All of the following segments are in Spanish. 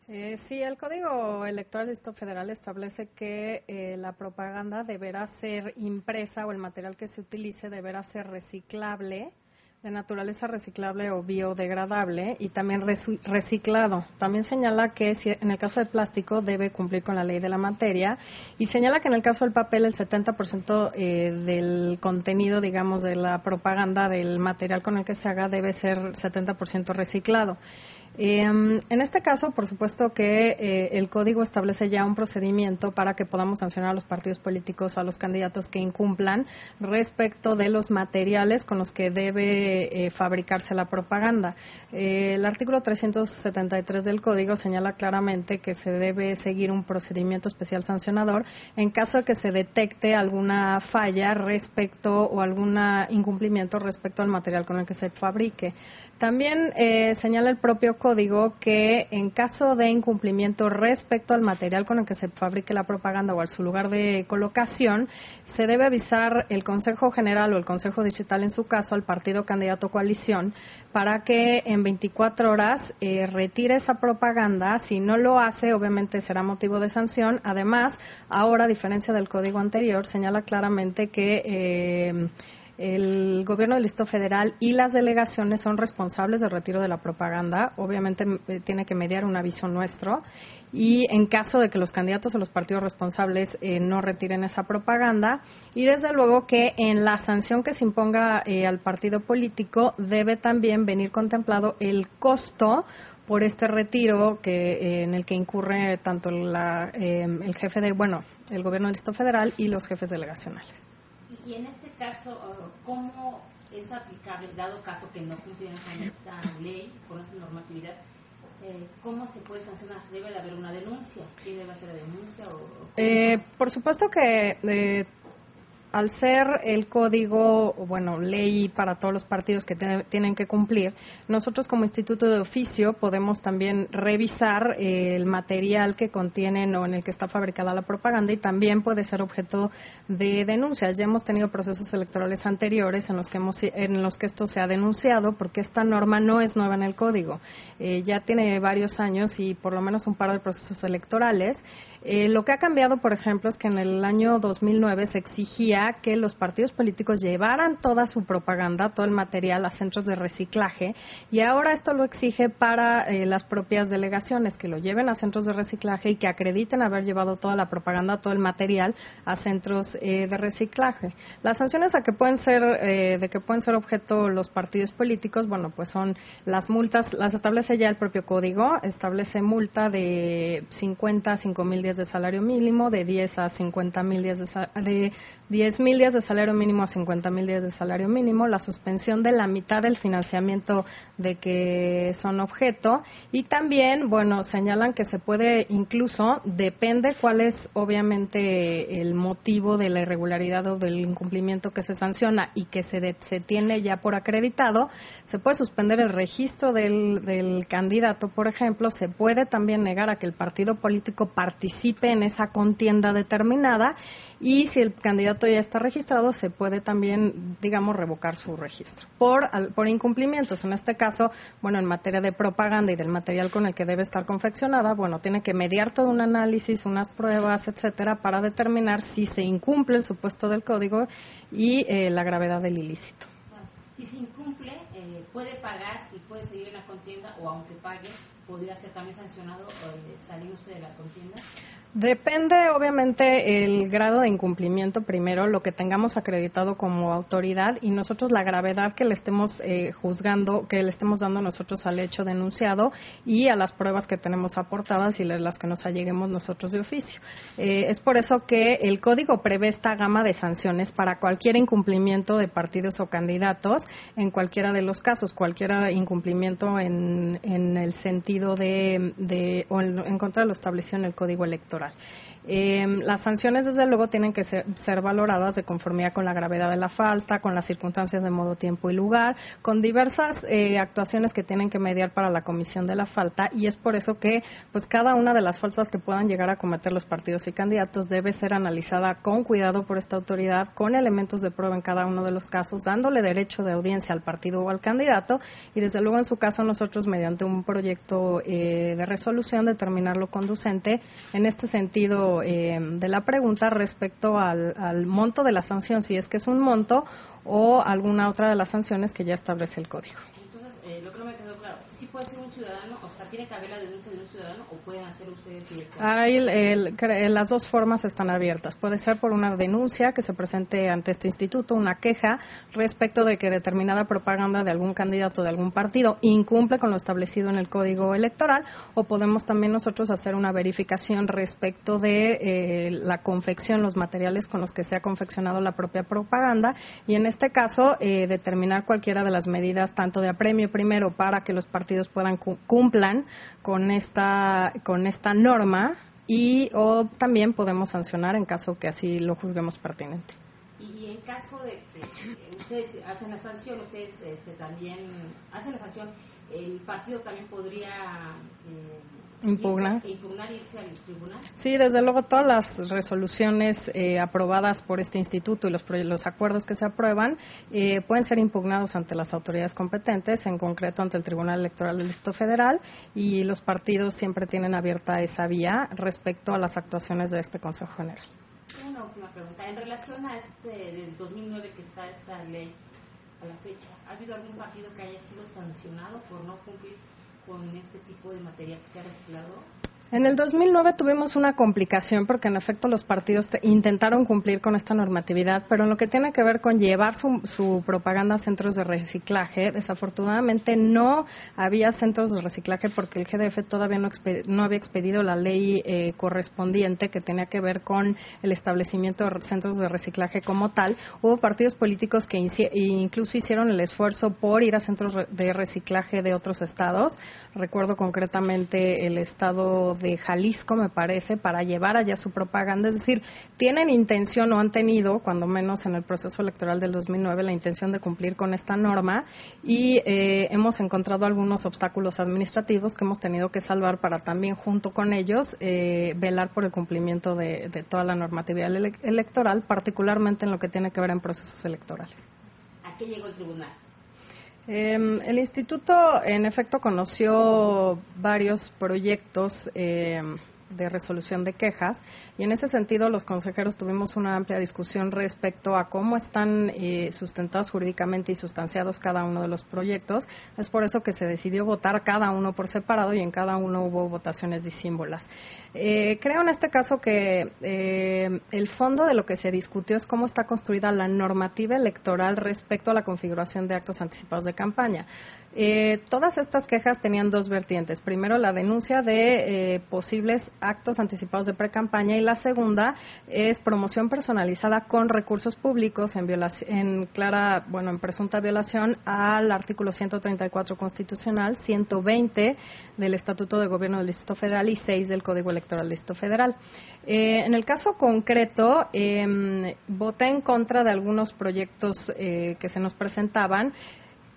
Sí, el Código Electoral del Distrito Federal establece que la propaganda deberá ser impresa o el material que se utilice deberá ser reciclable, de naturaleza reciclable o biodegradable y también reciclado. También señala que si en el caso de plástico debe cumplir con la ley de la materia y señala que en el caso del papel el 70% del contenido, digamos, de la propaganda del material con el que se haga debe ser 70% reciclado. En este caso, por supuesto que el código establece ya un procedimiento para que podamos sancionar a los partidos políticos o a los candidatos que incumplan respecto de los materiales con los que debe fabricarse la propaganda. El artículo 373 del código señala claramente que se debe seguir un procedimiento especial sancionador en caso de que se detecte alguna falla respecto o algún incumplimiento respecto al material con el que se fabrique. También señala el propio código que en caso de incumplimiento respecto al material con el que se fabrique la propaganda o a su lugar de colocación, se debe avisar el Consejo General o el Consejo Distrital, en su caso, al partido candidato o coalición, para que en 24 horas retire esa propaganda. Si no lo hace, obviamente será motivo de sanción. Además, ahora, a diferencia del código anterior, señala claramente que el Gobierno del Distrito Federal y las delegaciones son responsables del retiro de la propaganda. Obviamente tiene que mediar un aviso nuestro y en caso de que los candidatos o los partidos responsables no retiren esa propaganda, y desde luego que en la sanción que se imponga al partido político debe también venir contemplado el costo por este retiro en el que incurre tanto el jefe el Gobierno del Distrito Federal y los jefes delegacionales. Y en este caso, ¿cómo es aplicable, dado caso que no cumplieran con esta ley, con esta normatividad? ¿Cómo se puede sancionar? ¿Debe de haber una denuncia? ¿Quién debe hacer la denuncia? Por supuesto que al ser el código, ley para todos los partidos que tienen que cumplir, nosotros como Instituto de Oficio podemos también revisar el material que contienen o en el que está fabricada la propaganda y también puede ser objeto de denuncias. Ya hemos tenido procesos electorales anteriores en los que esto se ha denunciado, porque esta norma no es nueva en el código. Ya tiene varios años y por lo menos un par de procesos electorales. Lo que ha cambiado, por ejemplo, es que en el año 2009 se exigía que los partidos políticos llevaran toda su propaganda, todo el material a centros de reciclaje, y ahora esto lo exige para las propias delegaciones, que lo lleven a centros de reciclaje y que acrediten haber llevado toda la propaganda, todo el material a centros de reciclaje. Las sanciones de que pueden ser objeto los partidos políticos, pues son las multas, las establece ya el propio código, establece multa de 50 a 5,000 días de salario mínimo, de 10 a 50,000 días de 10,000 días de salario mínimo a 50,000 días de salario mínimo, la suspensión de la mitad del financiamiento de que son objeto, y también, señalan que se puede incluso, depende cuál es obviamente el motivo de la irregularidad o del incumplimiento que se sanciona y que se tiene ya por acreditado, se puede suspender el registro del candidato, por ejemplo, se puede también negar a que el partido político participe en esa contienda determinada, y si el candidato ya está registrado, se puede también, revocar su registro por incumplimientos. En este caso, en materia de propaganda y del material con el que debe estar confeccionada, tiene que mediar todo un análisis, unas pruebas, etcétera, para determinar si se incumple el supuesto del código y la gravedad del ilícito. Si se incumple, puede pagar y puede seguir en la contienda, o aunque pague, podría ser también sancionado salirse de la contienda. Depende, obviamente, el grado de incumplimiento, primero, lo que tengamos acreditado como autoridad, y nosotros la gravedad que le estemos juzgando, que le estemos dando nosotros al hecho denunciado y a las pruebas que tenemos aportadas y las que nos alleguemos nosotros de oficio. Es por eso que el código prevé esta gama de sanciones para cualquier incumplimiento de partidos o candidatos, en cualquiera de los casos, cualquier incumplimiento en el sentido o en contra de lo establecido en el Código Electoral. electoral. Las sanciones, desde luego, tienen que ser valoradas de conformidad con la gravedad de la falta, con las circunstancias de modo, tiempo y lugar, con diversas actuaciones que tienen que mediar para la comisión de la falta, y es por eso que pues cada una de las faltas que puedan llegar a cometer los partidos y candidatos debe ser analizada con cuidado por esta autoridad, con elementos de prueba en cada uno de los casos, dándole derecho de audiencia al partido o al candidato, y desde luego en su caso nosotros, mediante un proyecto de resolución, determinar lo conducente. En este sentido de la pregunta respecto al monto de la sanción, si es que es un monto, o alguna otra de las sanciones que ya establece el código. Entonces, lo que no me quedó claro, ¿sí puede ser un ciudadano, o sea, tiene que haber la denuncia de un ciudadano, o pueden hacer ustedes directamente? Las dos formas están abiertas. Puede ser por una denuncia que se presente ante este instituto, una queja respecto de que determinada propaganda de algún candidato de algún partido incumple con lo establecido en el código electoral, o podemos también nosotros hacer una verificación respecto de la confección, los materiales con los que se ha confeccionado la propia propaganda, y en este caso determinar cualquiera de las medidas, tanto de apremio primero para que los partidos puedan cumplan con esta norma, o también podemos sancionar en caso que así lo juzguemos pertinente. Y en caso de que ustedes hacen la sanción, ustedes también hacen la sanción, el partido también podría impugnar irse al tribunal. Sí, desde luego todas las resoluciones aprobadas por este instituto y los acuerdos que se aprueban pueden ser impugnados ante las autoridades competentes, en concreto ante el Tribunal Electoral del Distrito Federal, y los partidos siempre tienen abierta esa vía respecto a las actuaciones de este Consejo General. Una última pregunta. En relación a del 2009 que está esta ley a la fecha, ¿ha habido algún partido que haya sido sancionado por no cumplir con este tipo de material que se ha reciclado? En el 2009 tuvimos una complicación porque en efecto los partidos intentaron cumplir con esta normatividad, pero en lo que tiene que ver con llevar su propaganda a centros de reciclaje, desafortunadamente no había centros de reciclaje porque el GDF todavía no había expedido la ley correspondiente que tenía que ver con el establecimiento de centros de reciclaje como tal. Hubo partidos políticos que incluso hicieron el esfuerzo por ir a centros de reciclaje de otros estados. Recuerdo concretamente el estado de Jalisco, me parece, para llevar allá su propaganda. Es decir, tienen intención o han tenido, cuando menos en el proceso electoral del 2009, la intención de cumplir con esta norma, y hemos encontrado algunos obstáculos administrativos que hemos tenido que salvar para también, junto con ellos, velar por el cumplimiento de toda la normatividad electoral, particularmente en lo que tiene que ver en procesos electorales. ¿A qué llegó el tribunal? El instituto, en efecto, conoció varios proyectos de resolución de quejas, y en ese sentido los consejeros tuvimos una amplia discusión respecto a cómo están sustentados jurídicamente y sustanciados cada uno de los proyectos. Es por eso que se decidió votar cada uno por separado, y en cada uno hubo votaciones disímbolas. Creo en este caso que el fondo de lo que se discutió es cómo está construida la normativa electoral respecto a la configuración de actos anticipados de campaña. Todas estas quejas tenían dos vertientes. Primero, la denuncia de posibles actos anticipados de precampaña, y la segunda es promoción personalizada con recursos públicos en presunta violación al artículo 134 constitucional, 120 del Estatuto de Gobierno del Distrito Federal y 6 del Código Electoral del Distrito Federal. En el caso concreto, voté en contra de algunos proyectos que se nos presentaban,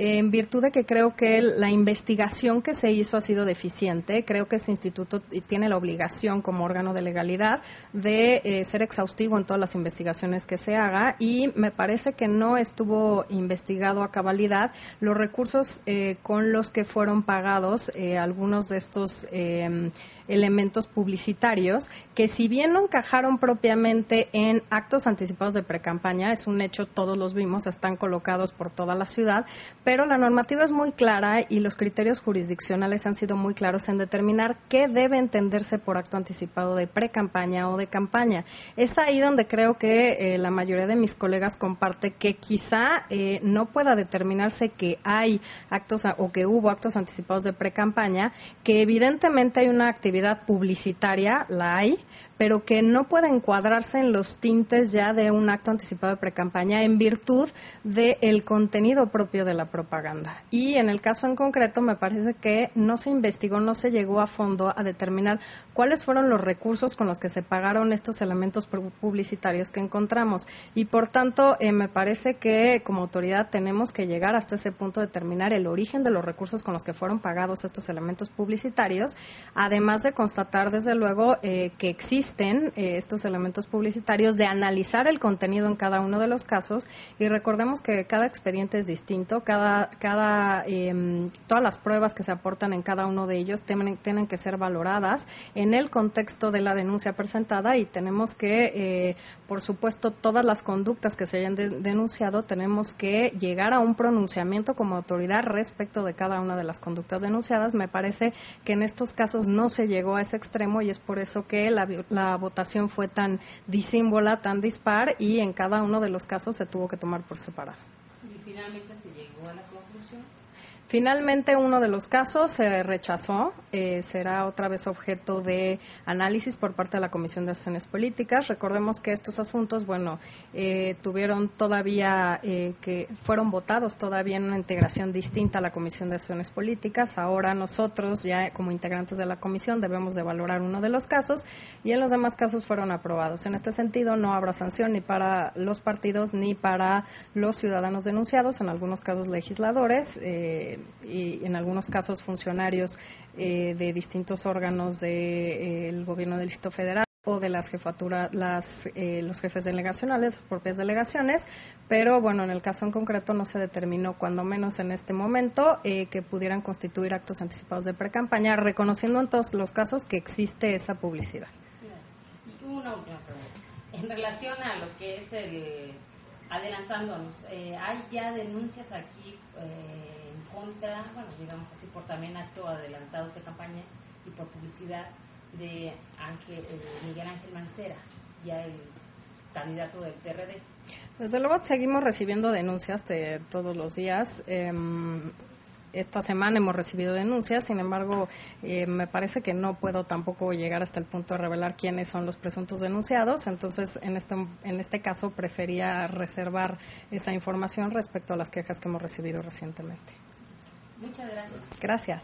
en virtud de que creo que la investigación que se hizo ha sido deficiente. Creo que ese instituto tiene la obligación, como órgano de legalidad, de ser exhaustivo en todas las investigaciones que se haga, y me parece que no estuvo investigado a cabalidad los recursos con los que fueron pagados algunos de estos elementos publicitarios, que si bien no encajaron propiamente en actos anticipados de precampaña, es un hecho, todos los vimos, están colocados por toda la ciudad, pero la normativa es muy clara y los criterios jurisdiccionales han sido muy claros en determinar qué debe entenderse por acto anticipado de precampaña o de campaña. Es ahí donde creo que la mayoría de mis colegas comparte que quizá no pueda determinarse que hay actos o que hubo actos anticipados de precampaña, que evidentemente hay una actividad publicitaria, la hay, pero que no puede encuadrarse en los tintes ya de un acto anticipado de precampaña en virtud del contenido propio de la propaganda. propaganda. Y en el caso en concreto me parece que no se investigó, no se llegó a fondo a determinar cuáles fueron los recursos con los que se pagaron estos elementos publicitarios que encontramos. Y por tanto, me parece que como autoridad tenemos que llegar hasta ese punto de determinar el origen de los recursos con los que fueron pagados estos elementos publicitarios, además de constatar desde luego que existen estos elementos publicitarios, de analizar el contenido en cada uno de los casos, y recordemos que cada expediente es distinto, todas las pruebas que se aportan en cada uno de ellos tienen que ser valoradas en el contexto de la denuncia presentada, y tenemos que, por supuesto, todas las conductas que se hayan denunciado, tenemos que llegar a un pronunciamiento como autoridad respecto de cada una de las conductas denunciadas. Me parece que en estos casos no se llegó a ese extremo, y es por eso que la votación fue tan disímbola, tan dispar, y en cada uno de los casos se tuvo que tomar por separado. ¿Y finalmente se llegó a la conclusión? Finalmente, uno de los casos se rechazó, será otra vez objeto de análisis por parte de la Comisión de Acciones Políticas. Recordemos que estos asuntos, tuvieron todavía, que fueron votados todavía en una integración distinta a la Comisión de Acciones Políticas. Ahora nosotros, ya como integrantes de la Comisión, debemos de valorar uno de los casos, y en los demás casos fueron aprobados. En este sentido, no habrá sanción ni para los partidos ni para los ciudadanos denunciados, en algunos casos legisladores, y en algunos casos funcionarios de distintos órganos del gobierno del Distrito Federal o de las jefaturas, los jefes delegacionales, propias delegaciones, pero en el caso en concreto no se determinó, cuando menos en este momento, que pudieran constituir actos anticipados de precampaña, reconociendo en todos los casos que existe esa publicidad. Y una última pregunta. En relación a lo que es adelantándonos, ¿hay ya denuncias aquí en contra, digamos así, por también acto adelantados de campaña y por publicidad de Miguel Ángel Mancera, ya el candidato del PRD? Desde luego seguimos recibiendo denuncias de todos los días. Esta semana hemos recibido denuncias, sin embargo, me parece que no puedo tampoco llegar hasta el punto de revelar quiénes son los presuntos denunciados, entonces en este caso prefería reservar esa información respecto a las quejas que hemos recibido recientemente. Muchas gracias. Gracias.